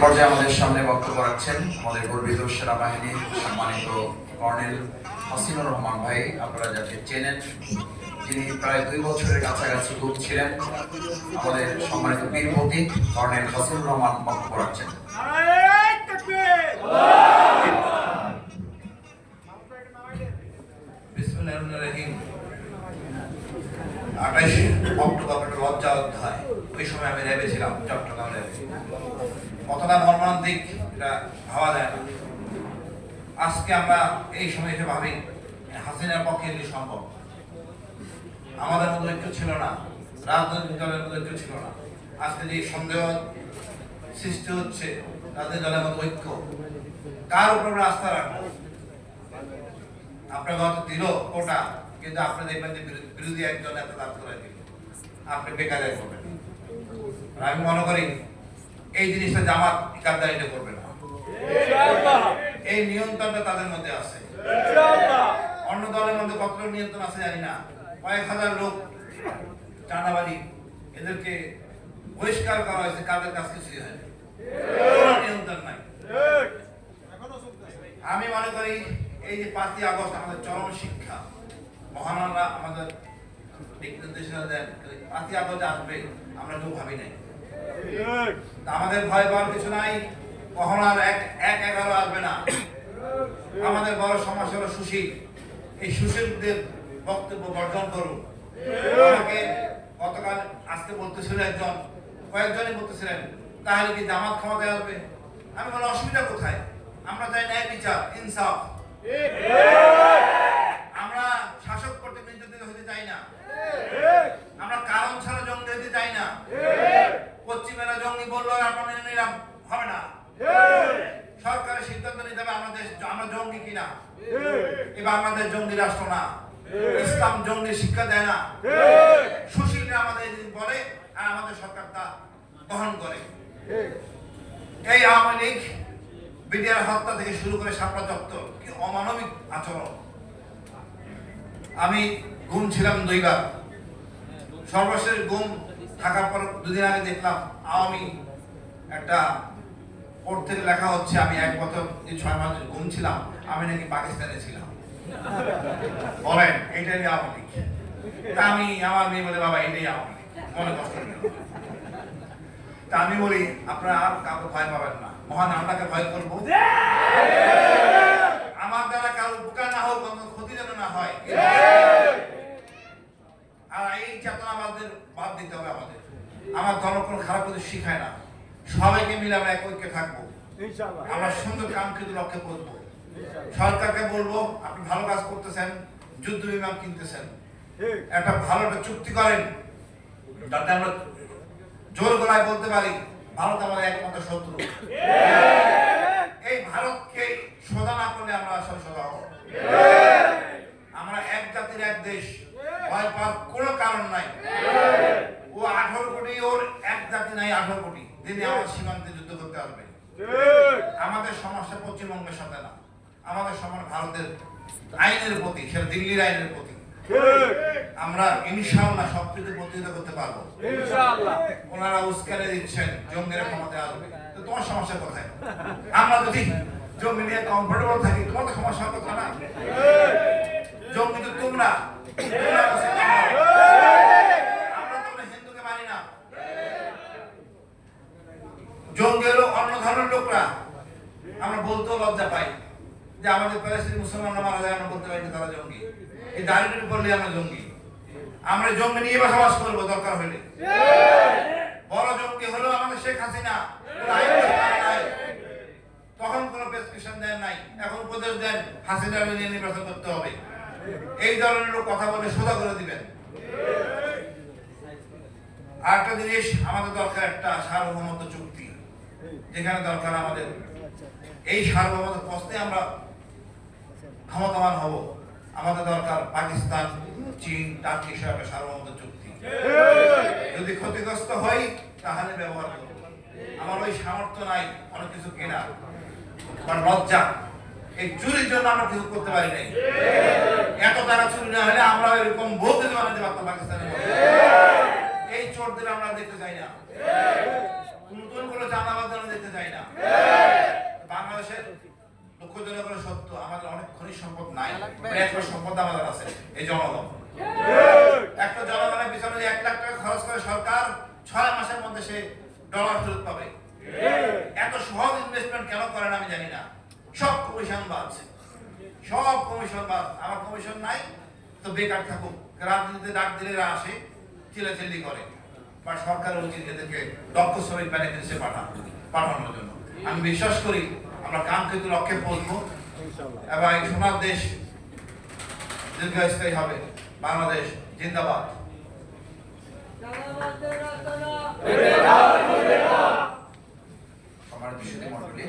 পর্যায়ে আমাদের সামনে বক্তব্য রাখছেন আমাদের গর্বিত সেনাবাহিনীর সম্মানিত কর্নেল হাসিনুর রহমান ভাই। আপনারা যাকে চেনেন, যিনি প্রায় 2 বছরের কাছাকাছি গ্রুপ ছিলেন। আমাদের সম্মানিত বীর প্রতীক কর্নেল হাসিনুর রহমান বক্তব্য রাখছেন। বিসমিল্লাহির 28 অক্টোবর লজ্জা অধ্যায়, ওই সময় আমি র্যাবে ছিলাম, চট্টগ্রাম র্যাবে। কতটা মর্মান্তিক এটা ভাবা যায় না। আজকে আমরা এই সময় এসে ভাবি হাসিনার পক্ষে এগুলি সম্ভব। আমাদের মধ্যে ঐক্য ছিল না, রাজনৈতিক দলের মধ্যে ঐক্য ছিল না। আজকে যে সন্দেহ সৃষ্টি হচ্ছে রাজনৈতিক দলের মধ্যে ঐক্য, কার উপর আস্থা রাখবো? আপনার হয়তো দিল কোটা, কিন্তু আপনি দেখবেন যে বিরোধী একজন এত দাঁড় করে দিল, আপনি বেকার করবেন। আমি মনে করি এই জিনিসটা জামাত গাদ্দারিটা করবে না। এই নিয়ন্ত্রণটা তাদের মধ্যে আছে। অন্য দলের মধ্যে কতটা নিয়ন্ত্রণ আছে জানি না। কয়েক হাজার লোক চাঁদাবাজি, এদেরকে বহিষ্কার করা হয়েছে, কাদের কাছে কিছুই হয়নি, নিয়ন্ত্রণ নাই। আমি মনে করি এই যে 5ই আগস্ট আমাদের চরম শিক্ষা, মহান আল্লাহ আমাদের দিক নির্দেশনা দেন। 5ই আগস্ট আসবে আমরা কেউ ভাবি নাই। আমাদের ভয় পাওয়ার কিছু নাই। কখনো আর 1-11 আসবে না। আমাদের বড় সমস্যা হলো সুশীল। এই সুশীলদের বক্তব্য বর্জন করুন। আমাকে গতকাল আজকে বলতেছিল একজন, কয়েকজনই বলতেছিলেন তাহলে কি জামাত ক্ষমতায় আসবে? আমি বলি অসুবিধা কোথায়? আমরা চাই ন্যায় বিচার, ইনসাফ। আমরা শাসক কর্তৃক নির্যাতিত হতে চাই না। আমরা কারণ ছাড়া জঙ্গি হতে চাই না। পশ্চিমেরা জঙ্গি বললো আপনার মেনে নিলাম, হবে না। সরকারের সিদ্ধান্ত নিতে হবে আমরা জঙ্গি কিনা। এই বাংলাদেশ জঙ্গি রাষ্ট্র না। ইসলাম জঙ্গি শিক্ষা দেয় না। সুশীলরা আমাদের বলে আর আমাদের সরকার তা বহন করে। এই আওয়ামী লীগ বিডিআর হত্যা থেকে শুরু করে শাপলা চত্বর, কি অমানবিক আচরণ। আমি গুম ছিলাম 2 বার। সর্বশেষ গুম থাকার পর 2 দিন আগে দেখলাম আওয়ামী একটা কোর্ট থেকে লেখা হচ্ছে আমি 1 বছর 6 মাস গুম ছিলাম, আমি নাকি পাকিস্তানে ছিলাম। বলেন এইটাই আওয়ামী লীগ? আমি আমার মেয়ে বলে বাবা এটাই আওয়ামী লীগ, মনে কষ্ট নেই। তা আমি বলি আপনারা আর কাউকে ভয় পাবেন না, মহান আল্লাহকে ভয় করবো। আমার দ্বারা কারো উপকার না হোক, ক্ষতি যেন না হয়। আর এই চেতনাবাদের বাদ দিতে হবে আমাদের। আমার ধর্ম কোনো খারাপ কিছু শিখায় না। সবাইকে মিলে আমরা এক ঐক্যে থাকবো, আমরা সুন্দর কাঙ্ক্ষিত লক্ষ্যে পৌঁছবো। সরকারকে বলবো আপনি ভালো কাজ করতেছেন, যুদ্ধ বিমান কিনতেছেন, একটা ভালো একটা চুক্তি করেন, যাতে আমরা জোর গলায় বলতে পারি ভারত আমাদের একমাত্র শত্রু। এই ভারতকে সোজা না করলে আমরা আসলে সোজা হব। আমরা এক জাতির এক দেশ, ভয় পাওয়ার কোনো কারণ নাই। ও 18 কোটি, ওর এক জাতি নাই 18 কোটি। দিনে আমার সীমান্তে যুদ্ধ করতে আসবে। আমাদের সমস্যা পশ্চিমবঙ্গের সাথে না, আমাদের সমস্যা ভারতের আইনের প্রতি, সেটা দিল্লির আইনের প্রতি। আমরা ইনশাআল্লাহ সবকিছু প্রতিহত করতে পারবো। ওনারা উস্কানি দিচ্ছেন জঙ্গিরা ক্ষমতায় আসবে, তো তোমার সমস্যা কোথায়? আমরা যদি জঙ্গি নিয়ে কমফোর্টেবল থাকি, তোমার তো সমস্যার কথা না। জঙ্গি তো তোমরা, আমরা তোমরা হিন্দুকে মানি না। জঙ্গি হলো অন্য ধরনের লোকরা। আমরা বলতেও লজ্জা পাই যে আমাদের প্যালেস্টাইন মুসলমানরা মারা যায়, আমরা বলতে পারি না তারা জঙ্গি। এই দাঁড়িয়ে করলে আমরা জঙ্গি। আমরা জঙ্গি নিয়ে বসবাস করবো দরকার হলে। বড় জঙ্গি হলো আমাদের শেখ হাসিনা। তখন কোনো প্রেসক্রিপশন দেন নাই, এখন উপদেশ দেন হাসিনা নিয়ে নির্বাচন করতে হবে। এই ধরনের লোক কথা বলে সোজা করে দিবেন। আরেকটা জিনিস আমাদের দরকার, একটা সার্বভৌমত্ব চুক্তি, যেখানে দরকার আমাদের এই সার্বভৌমত্ব প্রশ্নে আমরা ক্ষমতাবান হব। আমাদের দরকার পাকিস্তান, চীন, টার্কি সহ একটা সার্বভৌমত্ব চুক্তি। যদি ক্ষতিগ্রস্ত হই তাহলে ব্যবহার করব। আমার ওই সামর্থ্য নাই অনেক কিছু কেনা, কারণ লজ্জা। এই চুরির জন্য আমরা কিছু করতে পারি নাই। এত টাকা চুরি না হলে আমরা এরকম বলতে বানাতে পারতাম পাকিস্তানের মধ্যে। এই চোরদের আমরা দেখতে চাই না। নতুন করে চাঁদাবাজ আমরা দেখতে চাই না। বাংলাদেশের দুঃখজনক হলো সত্য, আমাদের অনেক খনিজ সম্পদ নাই, একটা সম্পদ আমাদের আছে, এই জনগণ। একটা জনগণের পিছনে 1 লাখ টাকা খরচ করে সরকার 6 মাসের মধ্যে সে ডলার ফেরত পাবে। এত সহজ ইনভেস্টমেন্ট কেন করেন আমি জানি না। সব কমিশন বাদ, সব কমিশন বাদ। আমার কমিশন নাই তো বেকার থাকুক, রাজনীতিতে ডাক দিলে এরা আসে, চিল্লাচিল্লি করে। বা সরকারের উচিত এদেরকে দক্ষ শ্রমিক বেনিফিটে পাঠানোর জন্য। আমি বিশ্বাস করি আমরা কাঙ্ক্ষিত লক্ষ্যে পৌঁছবো এবং এই সোনার দেশ দীর্ঘস্থায়ী হবে। বাংলাদেশ জিন্দাবাদ। আমার বিশুদ্ধ মন্ডলী